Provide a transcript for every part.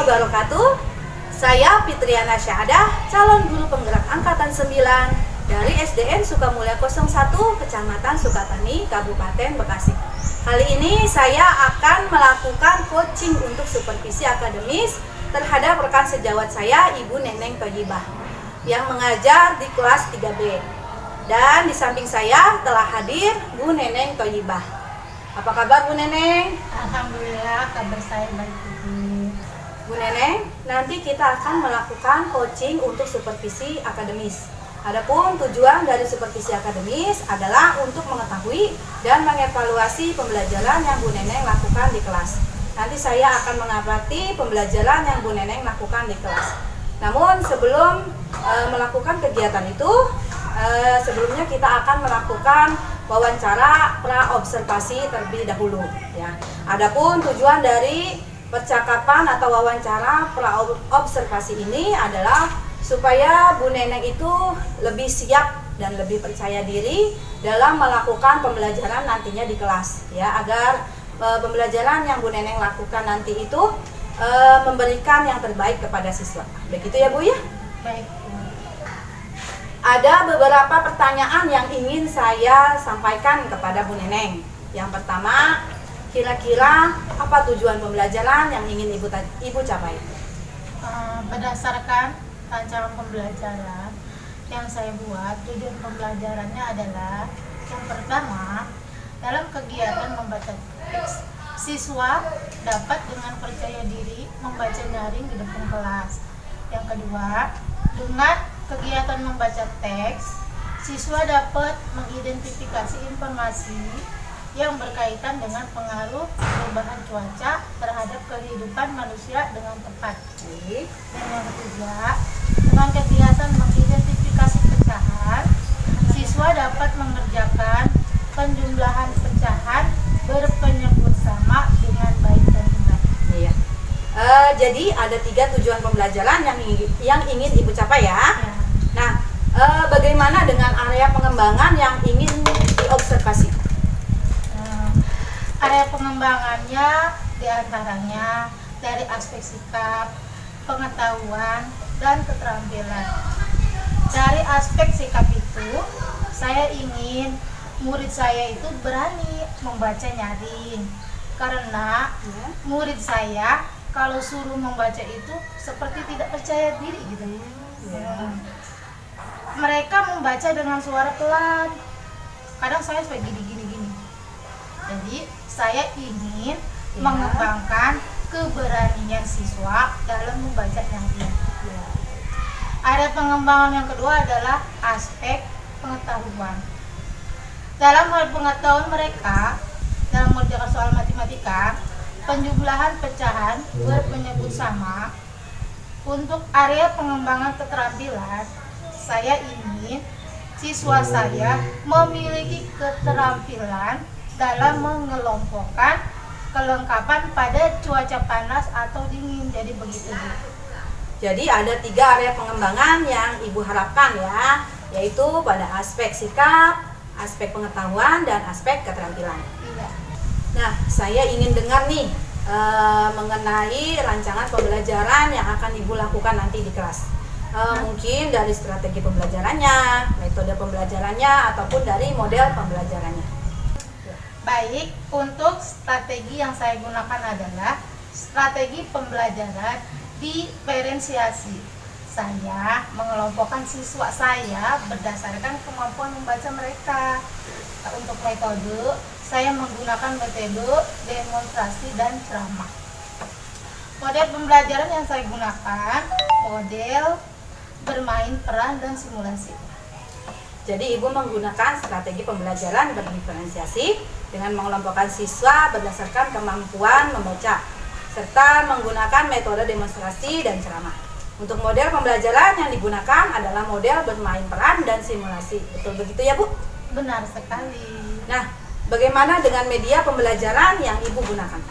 wabarakatuh. Saya Fitriana Syahadah, calon guru penggerak angkatan 9 dari SDN Sukamulya 01, Kecamatan Sukatani, Kabupaten Bekasi. Kali ini saya akan melakukan coaching untuk supervisi akademis terhadap rekan sejawat saya, Ibu Neneng Thayyibah, yang mengajar di kelas 3B. Dan di samping saya telah hadir Bu Neneng Thayyibah. Apa kabar Bu Neneng? Alhamdulillah, kabar saya baik. Bu Neneng, nanti kita akan melakukan coaching untuk supervisi akademis. Adapun tujuan dari supervisi akademis adalah untuk mengetahui dan mengevaluasi pembelajaran yang Bu Neneng lakukan di kelas. Nanti saya akan mengamati pembelajaran yang Bu Neneng lakukan di kelas. Namun sebelum melakukan kegiatan itu, sebelumnya kita akan melakukan wawancara pra-observasi terlebih dahulu. Ya. Adapun tujuan dari percakapan atau wawancara pra-observasi ini adalah supaya Bu Neneng itu lebih siap dan lebih percaya diri dalam melakukan pembelajaran nantinya di kelas, ya, agar pembelajaran yang Bu Neneng lakukan nanti itu memberikan yang terbaik kepada siswa. Begitu ya Bu ya? Baik. Ada beberapa pertanyaan yang ingin saya sampaikan kepada Bu Neneng. Yang pertama, kira-kira apa tujuan pembelajaran yang ingin Ibu capai? Berdasarkan rancangan pembelajaran yang saya buat, tujuan pembelajarannya adalah yang pertama, dalam kegiatan membaca teks, siswa dapat dengan percaya diri membaca daring di depan kelas. Yang kedua, dengan kegiatan membaca teks, siswa dapat mengidentifikasi informasi yang berkaitan dengan pengaruh perubahan cuaca terhadap kehidupan manusia dengan tepat. Dan yang ketiga, dengan kegiatan mengidentifikasi pecahan, siswa dapat mengerjakan penjumlahan pecahan berpenyebut sama dengan baik dan benar. Iya. Jadi ada 3 tujuan pembelajaran yang ingin Ibu capai ya. Nah, bagaimana dengan area pengembangan yang ingin diobservasi? Area pengembangannya diantaranya dari aspek sikap, pengetahuan, dan keterampilan. Dari aspek sikap itu, saya ingin murid saya itu berani membaca nyaring, karena murid saya kalau suruh membaca itu seperti tidak percaya diri gitu. Mereka membaca dengan suara pelan. Kadang saya sampai gini. Jadi saya ingin mengembangkan keberanian siswa dalam membaca nyaring. Area pengembangan yang kedua adalah aspek pengetahuan. Dalam hal pengetahuan mereka, dalam mengerjakan soal matematika, penjumlahan pecahan berpenyebut sama. Untuk area pengembangan keterampilan, saya ingin siswa saya memiliki keterampilan dalam mengelompokkan kelengkapan pada cuaca panas atau dingin. Jadi begitu Bu. Jadi ada 3 area pengembangan yang Ibu harapkan ya, yaitu pada aspek sikap, aspek pengetahuan, dan aspek keterampilan. Iya. Nah, saya ingin dengar nih mengenai rancangan pembelajaran yang akan Ibu lakukan nanti di kelas. Mungkin dari strategi pembelajarannya, metode pembelajarannya, ataupun dari model pembelajarannya. Baik, untuk strategi yang saya gunakan adalah strategi pembelajaran diferensiasi. Saya mengelompokkan siswa saya berdasarkan kemampuan membaca mereka. Untuk metode, saya menggunakan metode demonstrasi dan ceramah. Model pembelajaran yang saya gunakan, model bermain peran dan simulasi. Jadi Ibu menggunakan strategi pembelajaran berdiferensiasi dengan mengelompokkan siswa berdasarkan kemampuan membaca, serta menggunakan metode demonstrasi dan ceramah. Untuk model pembelajaran yang digunakan adalah model bermain peran dan simulasi. Betul begitu ya Bu? Benar sekali. Nah, bagaimana dengan media pembelajaran yang Ibu gunakan?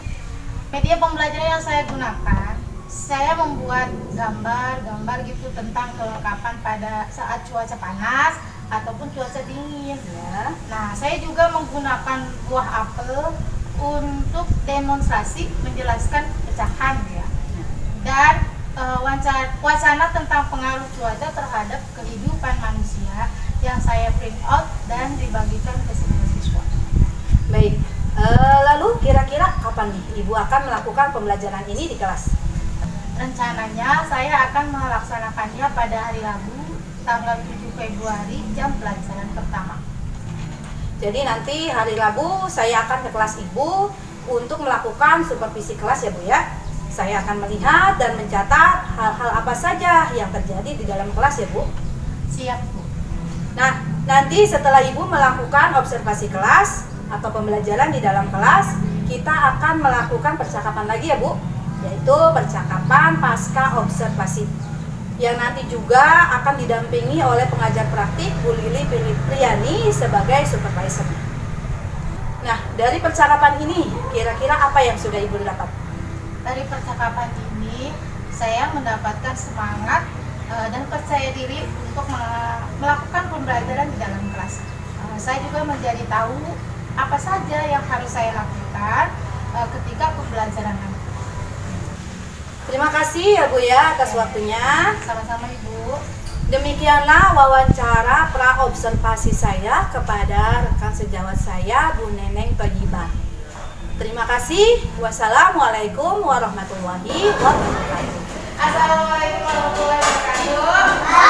Media pembelajaran yang saya gunakan, saya membuat gambar gitu tentang kelengkapan pada saat cuaca panas ataupun cuaca dingin. Nah, saya juga menggunakan buah apel untuk demonstrasi menjelaskan pecahan ya. Dan wacana tentang pengaruh cuaca terhadap kehidupan manusia yang saya print out dan dibagikan ke semua siswa. Baik, lalu kira-kira kapan nih Ibu akan melakukan pembelajaran ini di kelas? Rencananya saya akan melaksanakannya pada hari Rabu tanggal 7 Februari jam pelajaran pertama. Jadi nanti hari Rabu saya akan ke kelas Ibu untuk melakukan supervisi kelas ya Bu ya. Saya akan melihat dan mencatat hal-hal apa saja yang terjadi di dalam kelas ya Bu. Siap Bu. Nah, nanti setelah Ibu melakukan observasi kelas atau pembelajaran di dalam kelas, kita akan melakukan percakapan lagi ya Bu, yaitu percakapan pasca observasi, yang nanti juga akan didampingi oleh pengajar praktik Bu Lili Priani sebagai supervisor. Nah, dari percakapan ini kira-kira apa yang sudah Ibu dapat? Dari percakapan ini saya mendapatkan semangat dan percaya diri untuk melakukan pembelajaran di dalam kelas. Saya juga menjadi tahu apa saja yang harus saya lakukan ketika pembelajaran nanti. Terima kasih ya Bu ya atas waktunya. Sama-sama Ibu. Demikianlah wawancara pra-observasi saya kepada rekan sejawat saya Bu Neneng Toyibah. Terima kasih. Wassalamualaikum warahmatullahi wabarakatuh. Assalamualaikum warahmatullahi wabarakatuh.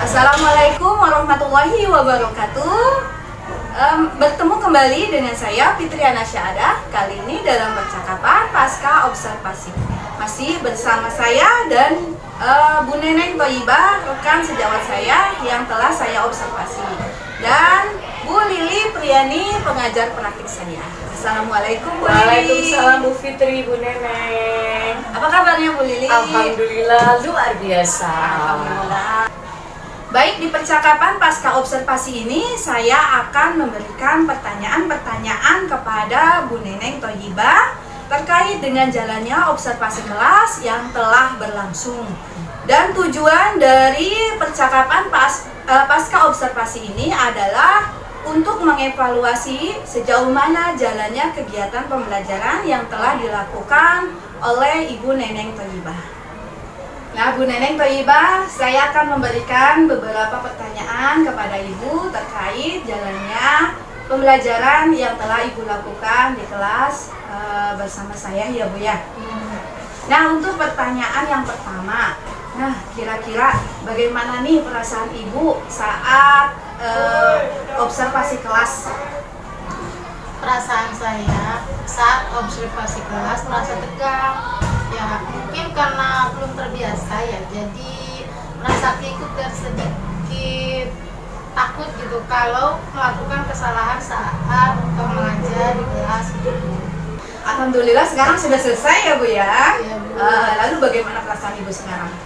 Assalamualaikum warahmatullahi wabarakatuh. Bertemu kembali dengan saya Fitriana Syahadah. Kali ini dalam percakapan pasca observasi. Masih bersama saya dan Bu Neneng Thoyibah, rekan sejawat saya yang telah saya observasi, dan Bu Lili Priani, pengajar praktik saya. Assalamualaikum Bu Lili. Waalaikumsalam Bu Fitri, Bu Neneng. Apa kabarnya Bu Lili? Alhamdulillah luar biasa. Alhamdulillah. Baik, di percakapan pasca observasi ini saya akan memberikan pertanyaan-pertanyaan kepada Bu Neneng Thoyibah terkait dengan jalannya observasi kelas yang telah berlangsung. Dan tujuan dari percakapan pasca observasi ini adalah untuk mengevaluasi sejauh mana jalannya kegiatan pembelajaran yang telah dilakukan oleh Ibu Neneng Thoyibah. Nah, Bu Neneng Thoyibah, saya akan memberikan beberapa pertanyaan kepada Ibu terkait jalannya pembelajaran yang telah Ibu lakukan di kelas bersama saya, ya Bu ya. Nah, untuk pertanyaan yang pertama, kira-kira bagaimana nih perasaan Ibu saat observasi kelas? Perasaan saya saat observasi kelas merasa tegang. Ya, mungkin karena belum terbiasa ya, jadi merasa ikut dan sedikit takut gitu kalau melakukan kesalahan saat mengajar di kelas gitu. Alhamdulillah sekarang sudah selesai ya Bu ya. Iya, Bu. Lalu bagaimana perasaan Ibu sekarang?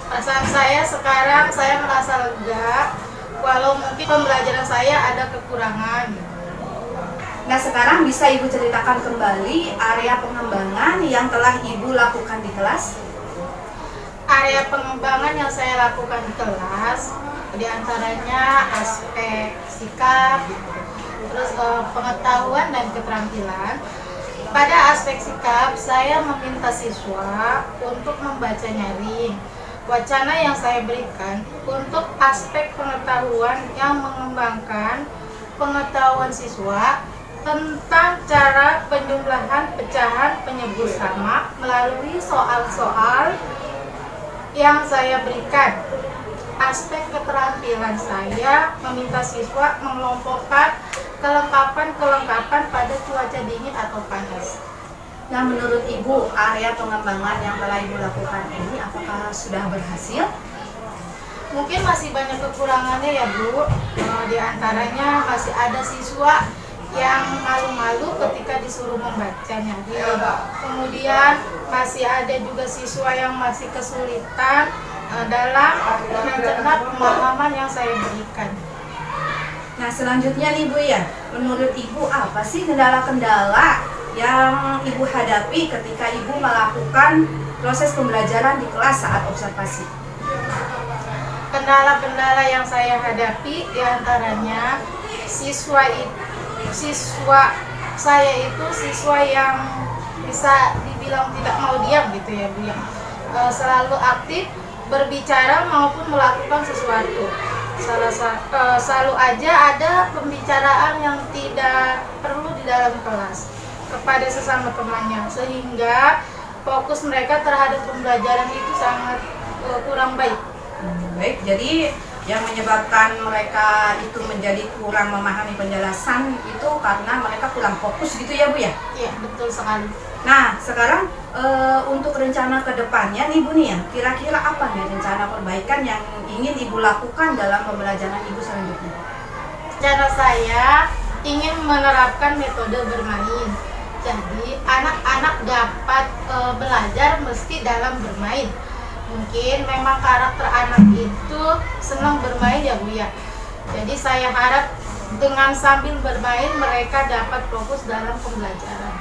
Perasaan saya sekarang saya merasa lega, walau mungkin pembelajaran saya ada kekurangan gitu. Nah, sekarang bisa Ibu ceritakan kembali area pengembangan yang telah Ibu lakukan di kelas? Area pengembangan yang saya lakukan di kelas diantaranya aspek sikap, terus pengetahuan dan keterampilan. Pada aspek sikap, saya meminta siswa untuk membaca nyaring. Wacana yang saya berikan untuk aspek pengetahuan yang mengembangkan pengetahuan siswa tentang cara penjumlahan pecahan penyebut sama melalui soal-soal yang saya berikan. Aspek keterampilan saya meminta siswa mengelompokkan kelengkapan pada cuaca dingin atau panas. Nah, menurut Ibu, area pengembangan yang telah Ibu lakukan ini apakah sudah berhasil? Mungkin masih banyak kekurangannya ya Bu. Di antaranya masih ada siswa yang malu-malu ketika disuruh membacanya. Kemudian masih ada juga siswa yang masih kesulitan dalam mencerna pemahaman yang saya berikan. Nah, selanjutnya nih Bu ya, menurut Ibu apa sih kendala-kendala yang Ibu hadapi ketika Ibu melakukan proses pembelajaran di kelas saat observasi? Kendala-kendala yang saya hadapi diantaranya siswa saya itu siswa yang bisa dibilang tidak mau diam gitu ya Bu ya, selalu aktif berbicara maupun melakukan sesuatu. Selalu aja ada pembicaraan yang tidak perlu di dalam kelas kepada sesama temannya, sehingga fokus mereka terhadap pembelajaran itu sangat kurang baik. Baik, jadi yang menyebabkan mereka itu menjadi kurang memahami penjelasan itu karena mereka kurang fokus gitu ya Bu ya? Iya, betul sekali. Nah, sekarang untuk rencana ke depannya nih Bu nih ya, kira-kira apa nih rencana perbaikan yang ingin Ibu lakukan dalam pembelajaran Ibu selanjutnya? Cara saya ingin menerapkan metode bermain. Jadi anak-anak dapat belajar meski dalam bermain. Mungkin memang karakter anak itu senang bermain ya Bu ya. Jadi saya harap dengan sambil bermain mereka dapat fokus dalam pembelajaran.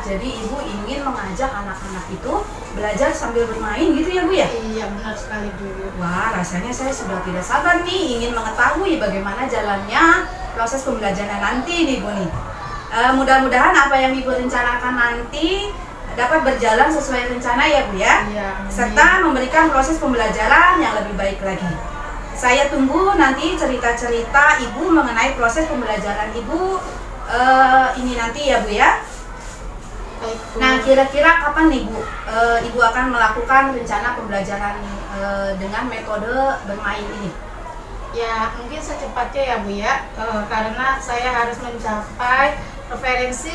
Jadi Ibu ingin mengajak anak-anak itu belajar sambil bermain gitu ya Bu ya? Iya, benar sekali Bu. Wah, rasanya saya sudah tidak sabar nih ingin mengetahui bagaimana jalannya proses pembelajaran nanti nih Bu nih. Mudah-mudahan apa yang Ibu rencanakan nanti dapat berjalan sesuai rencana ya Bu ya? Iya, serta memberikan proses pembelajaran yang lebih baik lagi. Saya tunggu nanti cerita-cerita Ibu mengenai proses pembelajaran Ibu ini nanti ya Bu ya? baik, Bu. Nah, kira-kira kapan nih Bu Ibu akan melakukan rencana pembelajaran dengan metode bermain ini? Ya, mungkin secepatnya ya Bu ya, karena saya harus mencapai referensi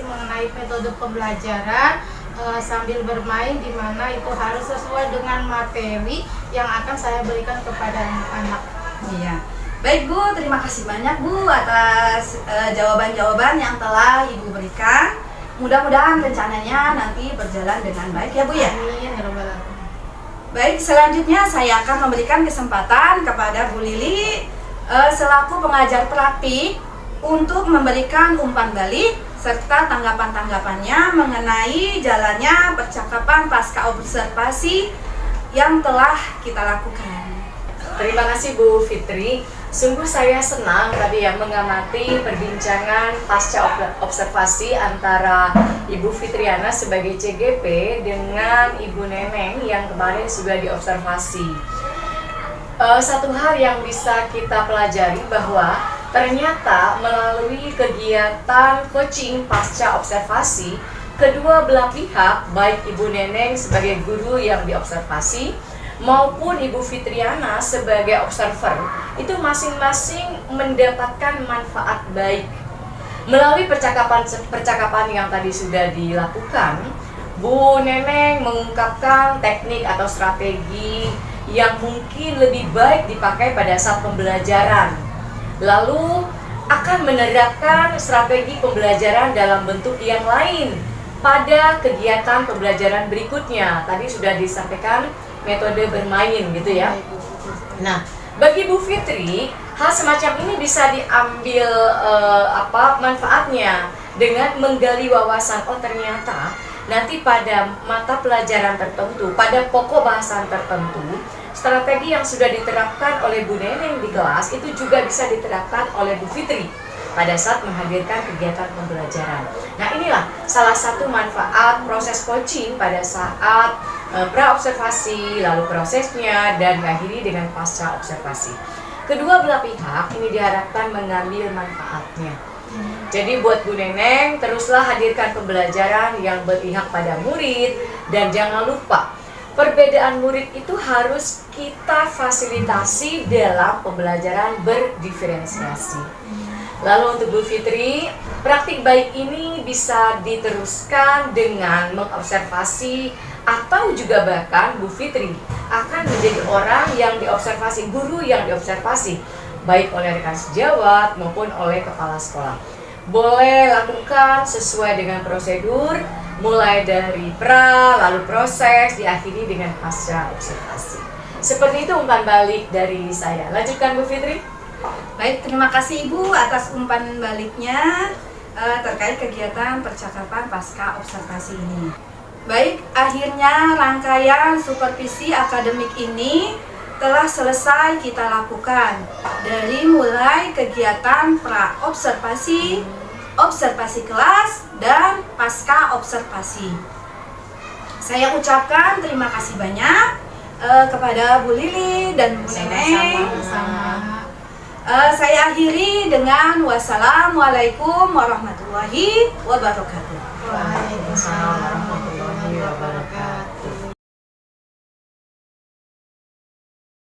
mengenai metode pembelajaran sambil bermain, di mana itu harus sesuai dengan materi yang akan saya berikan kepada anak-anak. Iya. Baik Bu, terima kasih banyak Bu atas jawaban-jawaban yang telah Ibu berikan. Mudah-mudahan rencananya nanti berjalan dengan baik ya Bu ya. Amin ya rabbal alamin. Baik, selanjutnya saya akan memberikan kesempatan kepada Bu Lili selaku pengajar praktik untuk memberikan umpan balik serta tanggapan-tanggapannya mengenai jalannya percakapan pasca observasi yang telah kita lakukan. Terima kasih Bu Fitri. Sungguh saya senang tadi ya mengamati perbincangan pasca observasi antara Ibu Fitriana sebagai CGP dengan Ibu Neneng yang kemarin sudah diobservasi. Satu hal yang bisa kita pelajari bahwa ternyata melalui kegiatan coaching pasca observasi, kedua belah pihak, baik Ibu Neneng sebagai guru yang diobservasi maupun Ibu Fitriana sebagai observer, itu masing-masing mendapatkan manfaat baik. Melalui percakapan yang tadi sudah dilakukan, Bu Neneng mengungkapkan teknik atau strategi yang mungkin lebih baik dipakai pada saat pembelajaran. Lalu akan menerapkan strategi pembelajaran dalam bentuk yang lain pada kegiatan pembelajaran berikutnya. Tadi sudah disampaikan metode bermain gitu ya. Nah, bagi Bu Fitri, hal semacam ini bisa diambil manfaatnya dengan menggali wawasan. Oh, ternyata nanti pada mata pelajaran tertentu, pada pokok bahasan tertentu, strategi yang sudah diterapkan oleh Bu Neneng di kelas itu juga bisa diterapkan oleh Bu Fitri pada saat menghadirkan kegiatan pembelajaran. Nah, inilah salah satu manfaat proses coaching pada saat pra-observasi, lalu prosesnya, dan diakhiri dengan pasca observasi. Kedua belah pihak ini diharapkan mengambil manfaatnya. Jadi buat Bu Neneng, teruslah hadirkan pembelajaran yang berpihak pada murid, dan jangan lupa perbedaan murid itu harus kita fasilitasi dalam pembelajaran berdiferensiasi. Lalu untuk Bu Fitri, praktik baik ini bisa diteruskan dengan mengobservasi atau juga bahkan Bu Fitri akan menjadi orang yang diobservasi, guru yang diobservasi, baik oleh rekan sejawat maupun oleh kepala sekolah. Boleh lakukan sesuai dengan prosedur, mulai dari pra, lalu proses, diakhiri dengan pasca observasi. Seperti itu umpan balik dari saya. Lanjutkan Bu Fitri. Baik, terima kasih Ibu atas umpan baliknya terkait kegiatan percakapan pasca observasi ini. Baik, akhirnya rangkaian supervisi akademik ini telah selesai kita lakukan. Dari mulai kegiatan pra-observasi, observasi kelas, dan pasca observasi. Saya ucapkan terima kasih banyak kepada Bu Lili dan Bu Neneng. Sama-sama. Saya akhiri dengan wassalamualaikum warahmatullahi wabarakatuh. Waalaikumsalam.